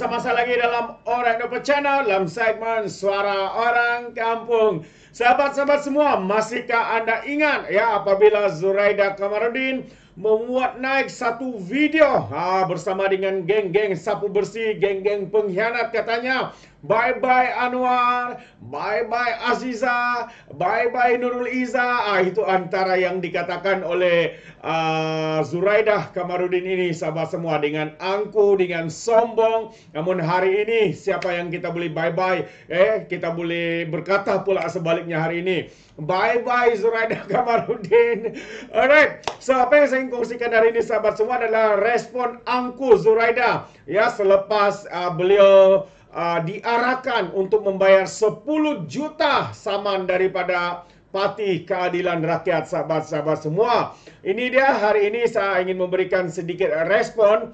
bersama saya lagi dalam Orang Dapat Channel dalam segmen Suara Orang Kampung. Sahabat-sahabat semua, masihkah Anda ingat ya apabila Zuraida Kamarudin memuat naik satu video bersama dengan geng-geng sapu bersih, geng-geng pengkhianat katanya. Bye-bye Anwar, bye-bye Aziza, bye-bye Nurul Iza. Itu antara yang dikatakan oleh Zuraida Kamarudin ini, sahabat semua, dengan angkuh, dengan sombong. Namun hari ini siapa yang kita boleh bye-bye? Kita boleh berkata pula sebaliknya hari ini. Bye-bye Zuraida Kamarudin. Alright, so apa yang saya ingin kongsikan hari ini sahabat semua adalah respon angkuh Zuraida ya selepas beliau diarahkan untuk membayar 10 juta saman daripada Parti Keadilan Rakyat. Sahabat-sahabat semua, ini dia hari ini saya ingin memberikan sedikit respon,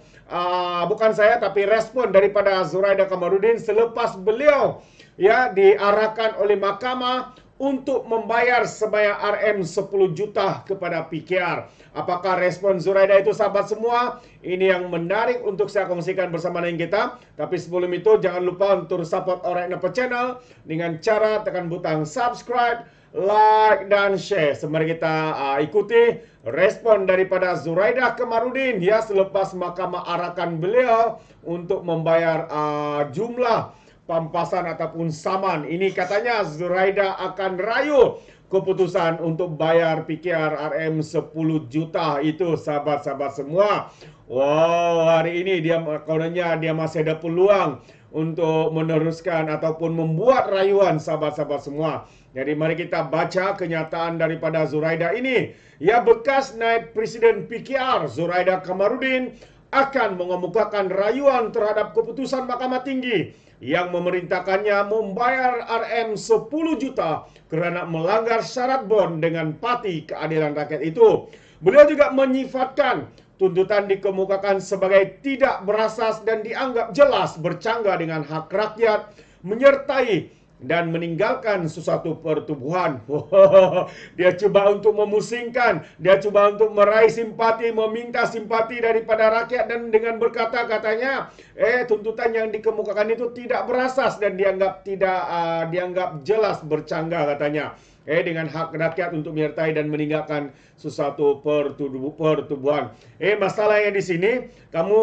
bukan saya tapi respon daripada Zuraida Kamarudin selepas beliau ya diarahkan oleh mahkamah untuk membayar sebanyak RM10 juta kepada PKR. Apakah respon Zuraida itu sahabat semua? Ini yang menarik untuk saya kongsikan bersama dengan kita. Tapi sebelum itu jangan lupa untuk support Orang Dapat Channel dengan cara tekan butang subscribe, like dan share. Mari kita ikuti respon daripada Zuraida Kamarudin ya selepas mahkamah arahkan beliau untuk membayar jumlah pampasan ataupun saman. Ini katanya Zuraida akan rayu keputusan untuk bayar PKR RM10 juta itu, sahabat-sahabat semua. Wow, hari ini kononnya dia masih ada peluang untuk meneruskan ataupun membuat rayuan, sahabat-sahabat semua. Jadi mari kita baca kenyataan daripada Zuraida ini. Ya, bekas naib Presiden PKR Zuraida Kamarudin akan mengemukakan rayuan terhadap keputusan Mahkamah Tinggi yang memerintahkannya membayar RM10 juta kerana melanggar syarat bond dengan Parti Keadilan Rakyat itu. Beliau juga menyifatkan tuntutan dikemukakan sebagai tidak berasas dan dianggap jelas bercanggah dengan hak rakyat menyertai dan meninggalkan sesuatu pertubuhan. Dia cuba untuk memusingkan, dia cuba untuk meraih simpati, meminta simpati daripada rakyat, dan dengan berkata katanya tuntutan yang dikemukakan itu tidak berasas dan dianggap jelas bercanggah katanya dengan hak rakyat untuk menyertai dan meninggalkan sesuatu pertubuhan. Masalahnya di sini kamu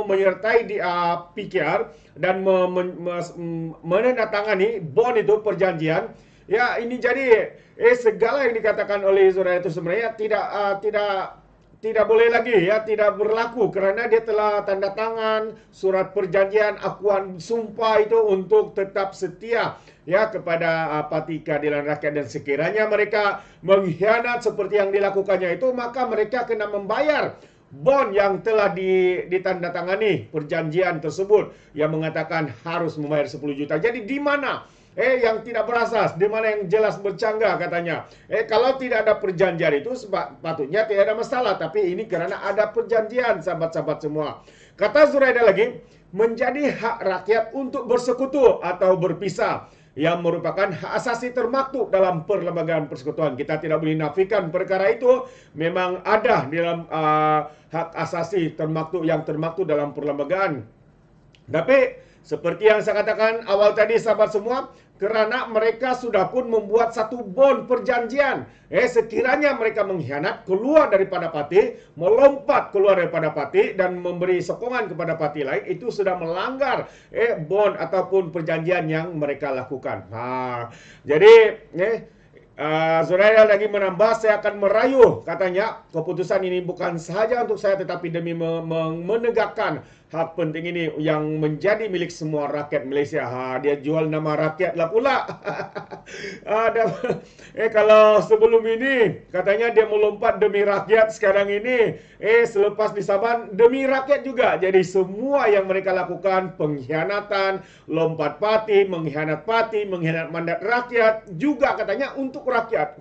menyertai di PKR dan menandatangani bond itu, perjanjian. Ya, ini jadi segala yang dikatakan oleh Zuraida itu sebenarnya tidak boleh lagi ya, tidak berlaku kerana dia telah tanda tangan surat perjanjian, akuan sumpah itu untuk tetap setia ya kepada Parti Keadilan Rakyat, dan sekiranya mereka mengkhianat seperti yang dilakukannya itu, maka mereka kena membayar bond yang telah ditandatangani perjanjian tersebut yang mengatakan harus membayar 10 juta. Jadi di mana yang tidak berasas, di mana yang jelas bercanggah katanya. Kalau tidak ada perjanjian itu sepatutnya tidak ada masalah, tapi ini kerana ada perjanjian, sahabat-sahabat semua. Kata Zuraida lagi, menjadi hak rakyat untuk bersekutu atau berpisah yang merupakan hak asasi termaktub dalam perlembagaan persekutuan. Kita tidak boleh nafikan perkara itu, memang ada di dalam hak asasi termaktub yang termaktub dalam perlembagaan. Tapi seperti yang saya katakan awal tadi, sahabat semua, kerana mereka sudah pun membuat satu bond perjanjian. Sekiranya mereka mengkhianat, keluar daripada parti, melompat keluar daripada parti dan memberi sokongan kepada parti lain, itu sudah melanggar bond ataupun perjanjian yang mereka lakukan. Jadi Zuraida lagi menambah, saya akan merayu katanya keputusan ini bukan sahaja untuk saya tetapi demi menegakkan hak penting ini yang menjadi milik semua rakyat Malaysia. Dia jual nama rakyat lah pula. Kalau sebelum ini katanya dia melompat demi rakyat, sekarang ini selepas disaban demi rakyat juga. Jadi semua yang mereka lakukan pengkhianatan, lompat parti, mengkhianat mandat rakyat, juga katanya untuk rakyat.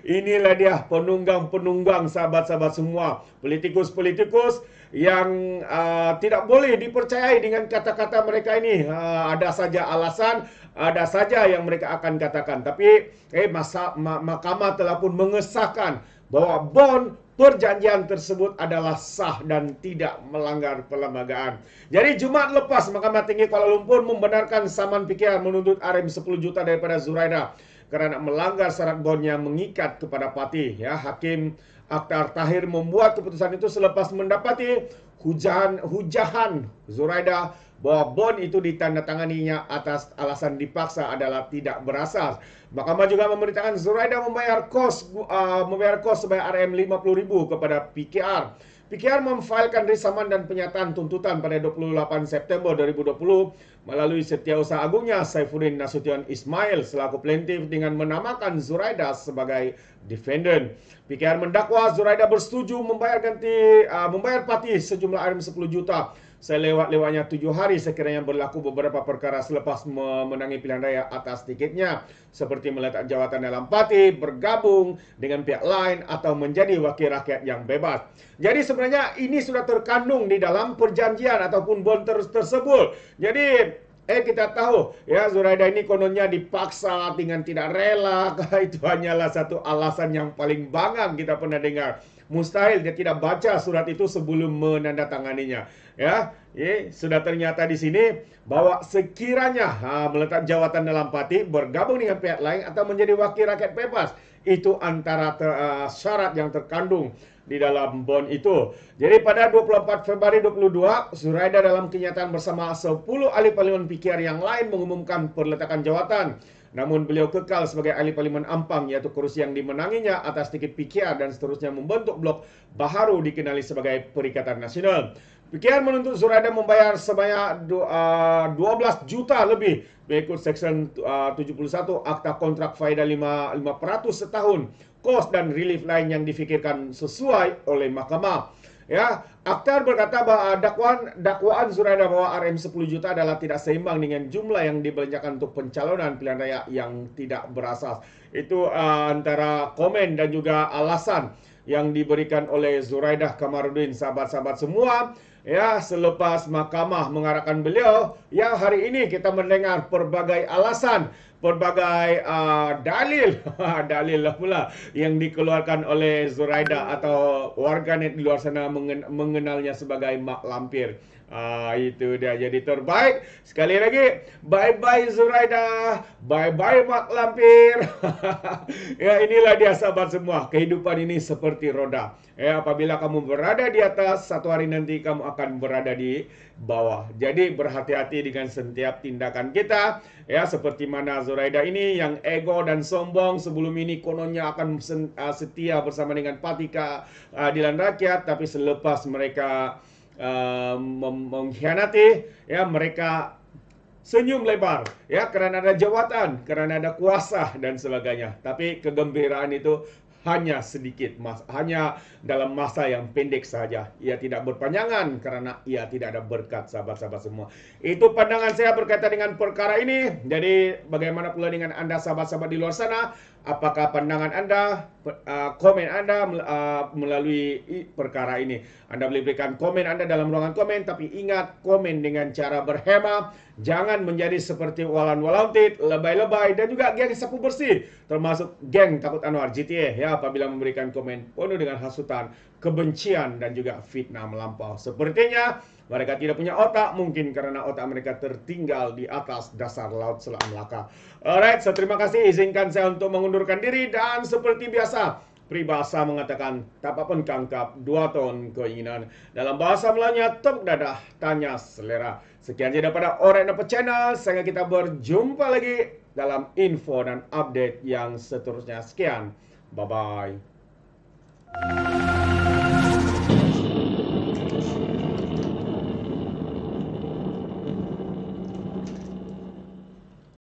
Inilah dia penunggang-penunggang, sahabat-sahabat semua, politikus-politikus yang tidak boleh dipercayai dengan kata-kata mereka ini. Ada saja alasan, ada saja yang mereka akan katakan. Tapi mahkamah telah pun mengesahkan bahwa bond perjanjian tersebut adalah sah dan tidak melanggar perlembagaan. Jadi Jumaat lepas Mahkamah Tinggi Kuala Lumpur membenarkan saman PKR menuntut RM 10 juta daripada Zuraida kerana melanggar syarat bond yang mengikat kepada parti. Ya, Hakim Akhtar Tahir membuat keputusan itu selepas mendapati hujahan Zuraida bahawa bond itu ditandatanganinya atas alasan dipaksa adalah tidak berasas. Mahkamah juga memerintahkan Zuraida membayar kos sebanyak RM50,000 kepada PKR. PKR memfailkan risaman dan penyataan tuntutan pada 28 September 2020 melalui Setiausaha Agungnya Saifuddin Nasution Ismail selaku plaintiff dengan menamakan Zuraida sebagai defendant. PKR mendakwa Zuraida bersetuju membayar parti sejumlah RM10 juta selewat-lewatnya 7 hari sekiranya berlaku beberapa perkara selepas memenangi pilihan raya atas tiketnya, seperti meletak jawatan dalam parti, bergabung dengan pihak lain atau menjadi wakil rakyat yang bebas. Jadi sebenarnya ini sudah terkandung di dalam perjanjian ataupun bond tersebut. Jadi kita tahu ya Zuraida ini kononnya dipaksa dengan tidak rela. Itu hanyalah satu alasan yang paling bangang kita pernah dengar. Mustahil dia tidak baca surat itu sebelum menandatanganinya. Ya, sudah ternyata di sini bahwa sekiranya meletak jawatan dalam parti, bergabung dengan pihak lain atau menjadi wakil rakyat bebas, itu antara syarat yang terkandung di dalam bond itu. Jadi pada 24 Februari 2022, Zuraida dalam kenyataan bersama 10 ahli parlimen PKR yang lain mengumumkan perletakan jawatan. Namun beliau kekal sebagai ahli parlimen Ampang, iaitu kursi yang dimenanginya atas tiket PKR dan seterusnya membentuk blok baharu dikenali sebagai Perikatan Nasional. PKR menuntut Zuraida membayar sebanyak 12 juta lebih mengikut Seksyen 71 Akta Kontrak Faedah 5% setahun, kos dan relief lain yang difikirkan sesuai oleh mahkamah. Ya, Akhtar berkata bahawa dakwaan Zuraida bahwa RM10 juta adalah tidak seimbang dengan jumlah yang dibelanjakan untuk pencalonan pilihan raya yang tidak berasas. Itu antara komen dan juga alasan yang diberikan oleh Zuraida Kamarudin, sahabat-sahabat semua. Ya, selepas mahkamah mengarahkan beliau, ya hari ini kita mendengar pelbagai alasan, pelbagai dalil lah pula yang dikeluarkan oleh Zuraida atau warganet di luar sana mengenalnya sebagai Mak Lampir. Itu dia. Jadi terbaik. Sekali lagi, bye-bye Zuraida, bye-bye Mak Lampir. Ya, inilah dia sahabat semua. Kehidupan ini seperti roda. Ya, apabila kamu berada di atas, satu hari nanti kamu akan berada di bawah. Jadi berhati-hati dengan setiap tindakan kita. Ya, seperti mana Zuraida ini yang ego dan sombong, sebelum ini kononnya akan setia bersama dengan Parti Keadilan Rakyat, tapi selepas mereka mengkhianati, ya mereka senyum lebar, ya kerana ada jawatan, kerana ada kuasa dan sebagainya. Tapi kegembiraan itu hanya sedikit, hanya dalam masa yang pendek saja. Ia tidak berpanjangan kerana ia tidak ada berkat, sahabat-sahabat semua. Itu pandangan saya berkaitan dengan perkara ini. Jadi bagaimana pula dengan anda sahabat-sahabat di luar sana? Apakah pandangan anda, komen anda melalui perkara ini? Anda boleh berikan komen anda dalam ruangan komen, tapi ingat, komen dengan cara berhema. Jangan menjadi seperti Walan Walautit, lebay-lebay dan juga geng sapu bersih, termasuk geng Takut Anwar GTA, ya, apabila memberikan komen penuh dengan hasutan, kebencian dan juga fitnah melampau. Sepertinya mereka tidak punya otak, mungkin karena otak mereka tertinggal di atas dasar laut Selat Melaka. Alright, so terima kasih. Izinkan saya untuk mengundurkan diri, dan seperti biasa, peribahasa mengatakan tak apa pun kangkap, 2 ton keinginan. Dalam bahasa Melayunya, tepuk dadah, tanya selera. Sekian saja daripada Alright Napa Channel. Sehingga kita berjumpa lagi dalam info dan update yang seterusnya. Sekian, bye-bye.